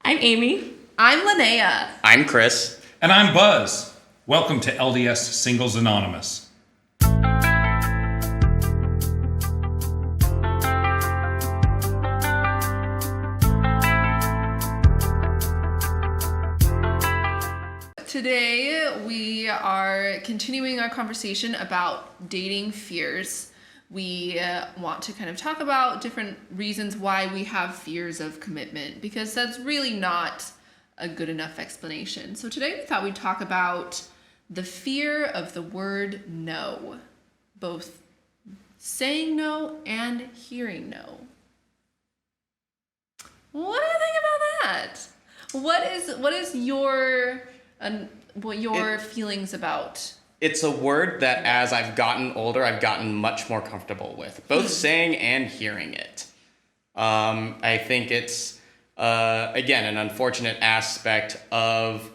I'm Amy. I'm Linnea. I'm Chris. And I'm Buzz. Welcome to LDS Singles Anonymous. Today we are continuing our conversation about dating fears. We want to kind of talk about different reasons why we have fears of commitment, because that's really not a good enough explanation. So today we thought we'd talk about the fear of the word no, both saying no and hearing no. What do you think about that? What is your feelings about? It's a word that as I've gotten older, I've gotten much more comfortable with, both saying and hearing it. I think it's, again, an unfortunate aspect of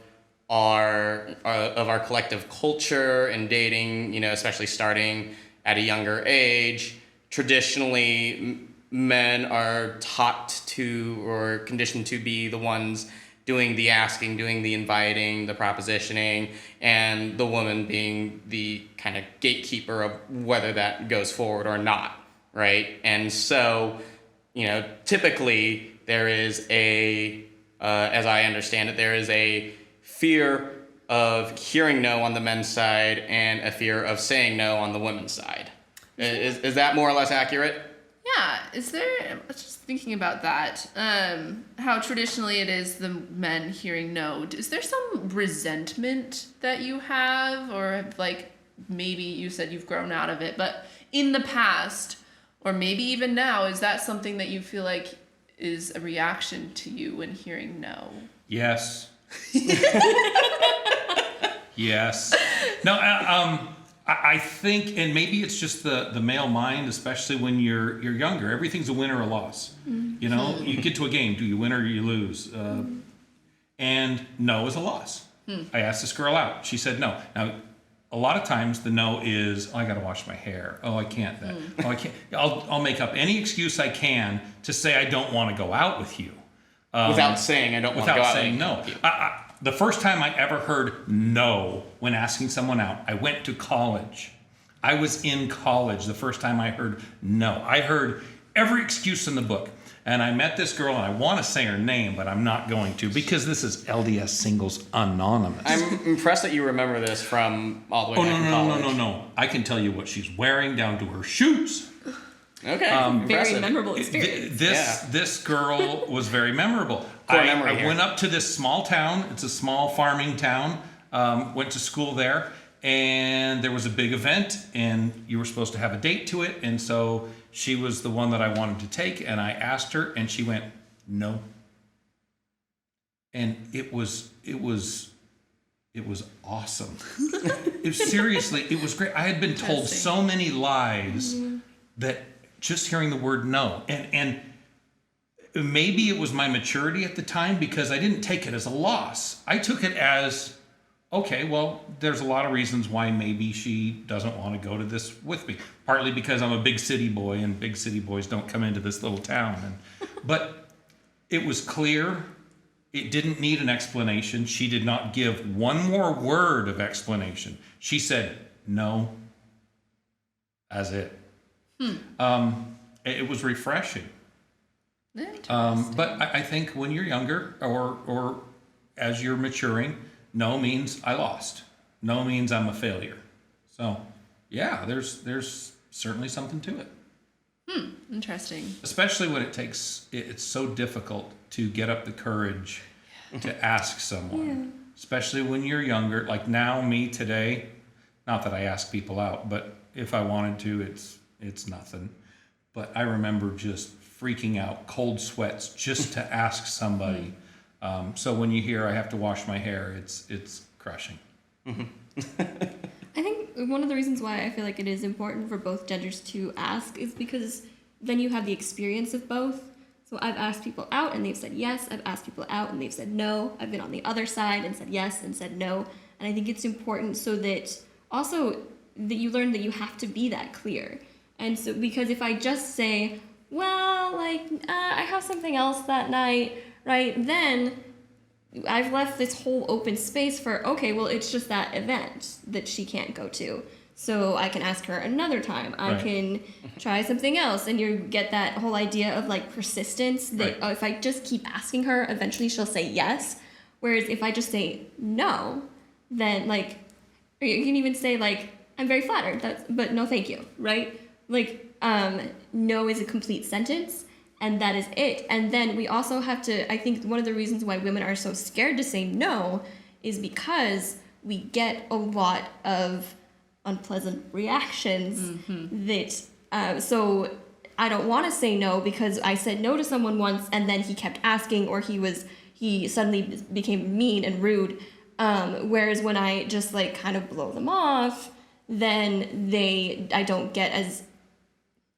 our collective culture and dating, especially starting at a younger age. Traditionally, men are taught to or conditioned to be the ones doing the asking, doing the inviting, the propositioning, and the woman being the kind of gatekeeper of whether that goes forward or not, right? And so, typically there is as I understand it, there is a fear of hearing no on the men's side and a fear of saying no on the women's side. Is that more or less accurate? Yeah, I was just thinking about that, how traditionally it is the men hearing no. Is there some resentment that you have, or maybe you said you've grown out of it, but in the past, or maybe even now, is that something that you feel like is a reaction to you when hearing no? Yes. Yes. No, I think, and maybe it's just the male mind, especially when you're younger. Everything's a win or a loss. Mm-hmm. You get to a game, do you win or do you lose? And no is a loss. I asked this girl out. She said no. Now, a lot of times the no is, I got to wash my hair. Oh, I can't that. Oh, I can't. I'll make up any excuse I can to say I don't want to go out with you. Without saying I don't want to go out with you. Without saying no. The first time I ever heard no when asking someone out, I went to college. I was in college the first time I heard no. I heard every excuse in the book. And I met this girl, and I want to say her name, but I'm not going to, because this is LDS Singles Anonymous. I'm impressed that you remember this from all the way back in college. No. I can tell you what she's wearing down to her shoes. Okay, very memorable experience. This girl was very memorable. I went up to this small town. It's a small farming town. Went to school there, and there was a big event, and you were supposed to have a date to it. And so she was the one that I wanted to take, and I asked her, and she went no. And it was awesome. Seriously, it was great. I had been told so many lies that just hearing the word no, and maybe it was my maturity at the time, because I didn't take it as a loss. I took it as, okay, well, there's a lot of reasons why maybe she doesn't want to go to this with me. Partly because I'm a big city boy, and big city boys don't come into this little town. But it was clear. It didn't need an explanation. She did not give one more word of explanation. She said no. That's it. It was refreshing. But I think when you're younger, or as you're maturing, no means I lost. No means I'm a failure. So, yeah, there's certainly something to it. Interesting. Especially when it's so difficult to get up the courage to ask someone. Yeah. Especially when you're younger. Like now, me today, not that I ask people out, but if I wanted to, it's nothing. But I remember just freaking out, cold sweats, just to ask somebody. So when you hear I have to wash my hair, it's crushing. I think one of the reasons why I feel like it is important for both genders to ask is because then you have the experience of both. So I've asked people out and they've said yes. I've asked people out and they've said no. I've been on the other side and said yes and said no. And I think it's important so that also that you learn that you have to be that clear. And so, because if I just say, well, I have something else that night, right? Then I've left this whole open space for, okay, well, it's just that event that she can't go to. So I can ask her another time. I can try something else. And you get that whole idea of like persistence that if I just keep asking her, eventually she'll say yes. Whereas if I just say no, then like, or you can even say like, I'm very flattered, but no thank you, right? Like, no is a complete sentence. And that is it. And then we also have to, I think one of the reasons why women are so scared to say no is because we get a lot of unpleasant reactions that, so I don't want to say no because I said no to someone once and then he kept asking, or he suddenly became mean and rude. Whereas when I just like kind of blow them off, then I don't get as,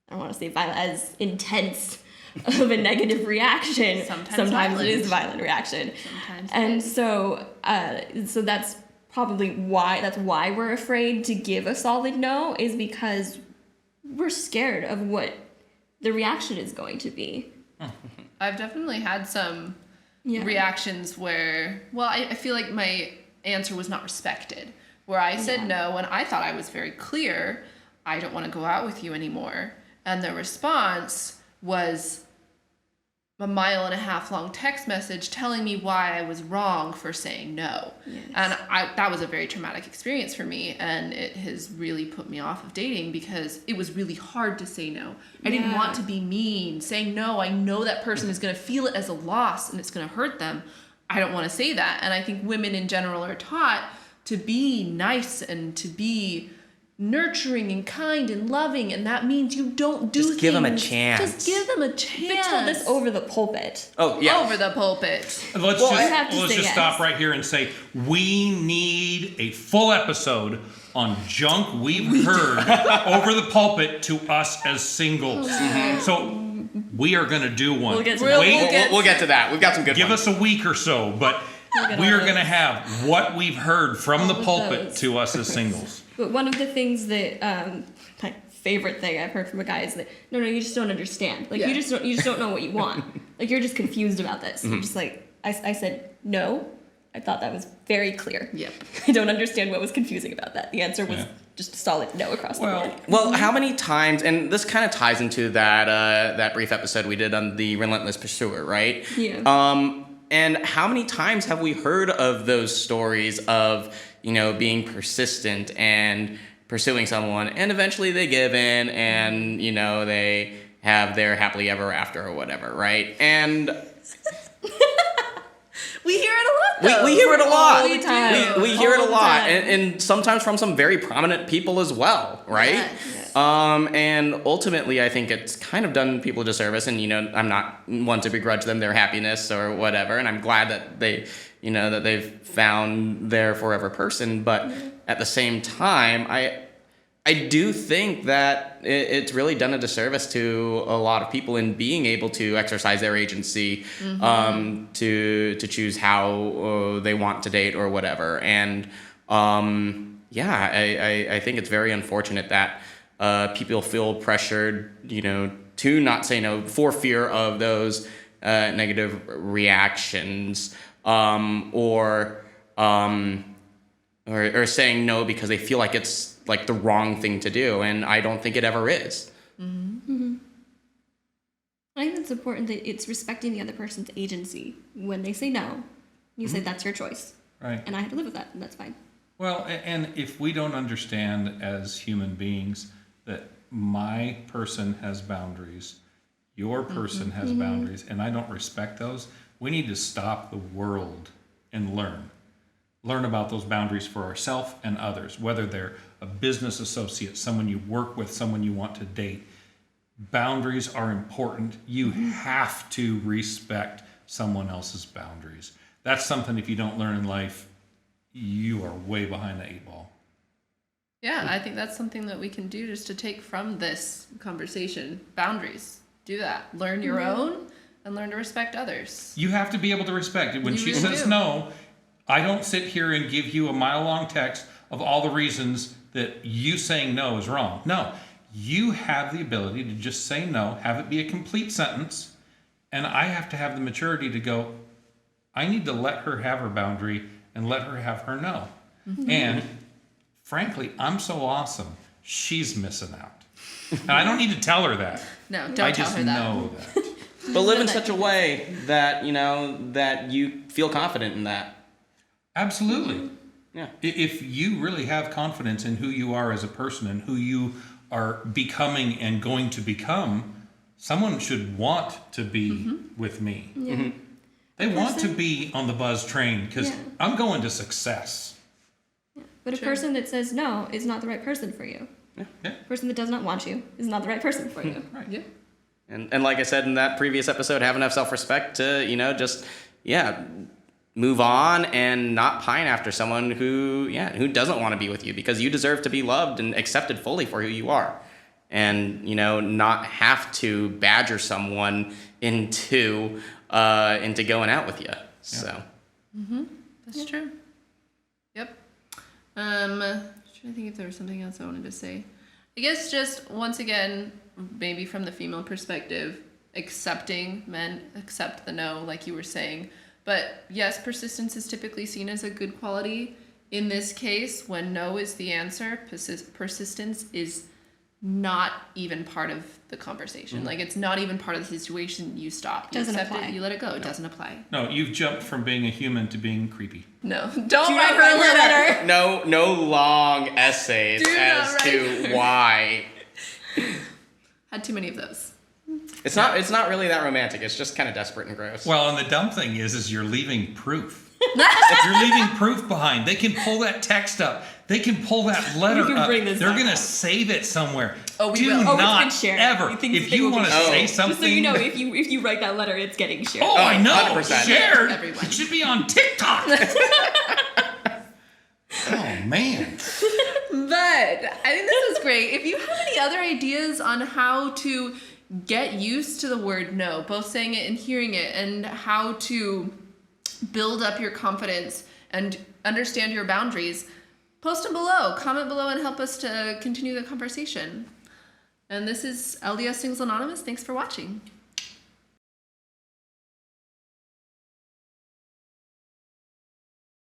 I don't want to say violent, as intense of a negative reaction. Sometimes it is a violent reaction. And so that's probably why we're afraid to give a solid no, is because we're scared of what the reaction is going to be. I've definitely had some reactions where, well, I feel like my answer was not respected. Where I said no, and I thought I was very clear, I don't want to go out with you anymore. And the response was a 1.5 mile long text message telling me why I was wrong for saying no. Yes. And that was a very traumatic experience for me, and it has really put me off of dating because it was really hard to say no. I didn't want to be mean. Saying no, I know that person is going to feel it as a loss and it's going to hurt them. I don't want to say that. And I think women in general are taught to be nice and to be nurturing and kind and loving, and that means you don't do just things. Give them a chance. Just give them a chance. Been told this over the pulpit. Oh yeah, over the pulpit. Let's just stop right here and say we need a full episode on junk we've heard over the pulpit to us as singles. So we are going to do one. We'll get to we'll get to that. We've got some good Give ones. us a week or so, but we are going to have what we've heard from the pulpit to us as singles. But one of the things that my favorite thing I've heard from a guy is that no, you just don't understand. Like you just don't know what you want. Like you're just confused about this. You're just like I said no. I thought that was very clear. Yep. I don't understand what was confusing about that. The answer was just a solid no across the board. Well, how many times, and this kind of ties into that brief episode we did on the Relentless Pursuer, right? Yeah. And how many times have we heard of those stories of, being persistent and pursuing someone, and eventually they give in and, they have their happily ever after or whatever, right? And we hear it a lot, though. we hear it a lot. All the time. We hear it a All the lot, time. and sometimes from some very prominent people as well, right? Yes. And ultimately, I think it's kind of done people a disservice, and I'm not one to begrudge them their happiness or whatever, and I'm glad that they, that they've found their forever person. But at the same time, I do think that it's really done a disservice to a lot of people in being able to exercise their agency, to choose how they want to date or whatever. And I think it's very unfortunate that people feel pressured, to not say no for fear of those negative reactions, or saying no because they feel like it's like the wrong thing to do, and I don't think it ever is. I think it's important that it's respecting the other person's agency. When they say no, you say that's your choice. Right. And I have to live with that, and that's fine. Well, and if we don't understand as human beings that my person has boundaries, your person has boundaries, and I don't respect those, we need to stop the world and learn about those boundaries for ourselves and others, whether they're a business associate, someone you work with, someone you want to date. Boundaries are important. You have to respect someone else's boundaries. That's something, if you don't learn in life, you are way behind the 8 ball. Yeah, I think that's something that we can do just to take from this conversation. Boundaries. Do that. Learn your own and learn to respect others. You have to be able to respect it. When You she really says do. no, I don't sit here and give you a mile-long text of all the reasons that you saying no is wrong. No, you have the ability to just say no, have it be a complete sentence, And I have to have the maturity to go, I need to let her have her boundary and let her have her no. And frankly, I'm so awesome. She's missing out. And I don't need to tell her that. No, don't I tell just her that. know that. But live in such a way that, that you feel confident in that. Absolutely. Yeah. If you really have confidence in who you are as a person and who you are becoming and going to become, someone should want to be with me. Yeah. They want to be on the buzz train because Yeah. I'm going to success. But a Sure. person that says no is not the right person for you. Yeah. A person that does not want you is not the right person for you. Right. Yeah. And like I said in that previous episode, have enough self-respect to, just, move on and not pine after someone who doesn't want to be with you, because you deserve to be loved and accepted fully for who you are. And, not have to badger someone into going out with you. So. That's true. Yep. Trying to think if there was something else I wanted to say. I guess just once again, maybe from the female perspective, men accept the no, like you were saying. But yes, persistence is typically seen as a good quality. In this case, when no is the answer, persistence is not even part of the conversation. Like, it's not even part of the situation. You stop. You Doesn't accept apply. it. You let it go. It doesn't apply. No, you've jumped from being a human to being creepy. No. Don't Do write not write her a her letter. letter. No long essays Do not as write to her. why. Had too many of those. It's not really that romantic. It's just kind of desperate and gross. Well, and the dumb thing is you're leaving proof. You're leaving proof behind. They can pull that text up. They can pull that letter can up. bring this They're back going to up. save it somewhere. Oh, we Do will. Oh, it's not been shared. ever. You think If they you will be want to shared. say Oh. something, Just so you know, if you write that letter, it's getting shared. oh, I know, 100%. shared. Everyone. It should be on TikTok. Oh man. But I think this is great. If you have any other ideas on how to get used to the word no, both saying it and hearing it, and how to build up your confidence and understand your boundaries, post them below, comment below, and help us to continue the conversation. And this is LDS Singles Anonymous. Thanks for watching.